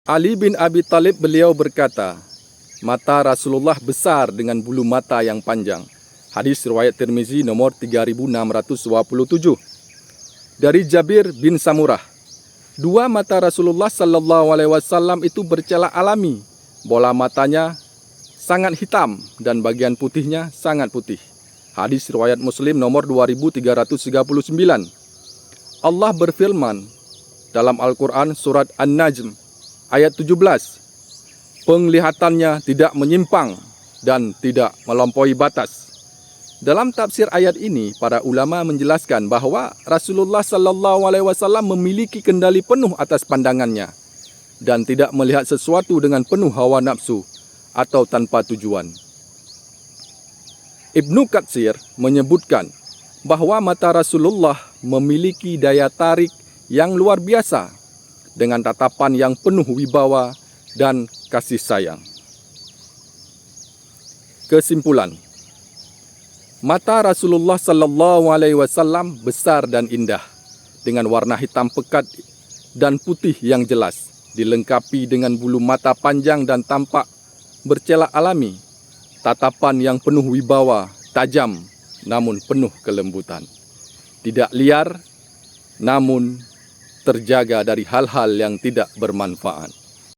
Ali bin Abi Thalib beliau berkata, mata Rasulullah besar dengan bulu mata yang panjang. Hadis riwayat Tirmizi nomor 3627. Dari Jabir bin Samurah, dua mata Rasulullah sallallahu alaihi wasallam itu bercela alami. Bola matanya sangat hitam dan bagian putihnya sangat putih. Hadis riwayat Muslim nomor 2339. Allah berfirman dalam Al-Quran surat An-Najm ayat 17. Penglihatannya tidak menyimpang dan tidak melampaui batas. Dalam tafsir ayat ini, para ulama menjelaskan bahwa Rasulullah sallallahu alaihi wasallam memiliki kendali penuh atas pandangannya dan tidak melihat sesuatu dengan penuh hawa nafsu atau tanpa tujuan. Ibnu Katsir menyebutkan bahwa mata Rasulullah memiliki daya tarik yang luar biasa dengan tatapan yang penuh wibawa dan kasih sayang. Kesimpulan, mata Rasulullah sallallahu alaihi wasallam besar dan indah dengan warna hitam pekat dan putih yang jelas, dilengkapi dengan bulu mata panjang dan tampak bercela alami, tatapan yang penuh wibawa, tajam namun penuh kelembutan, tidak liar namun terjaga dari hal-hal yang tidak bermanfaat.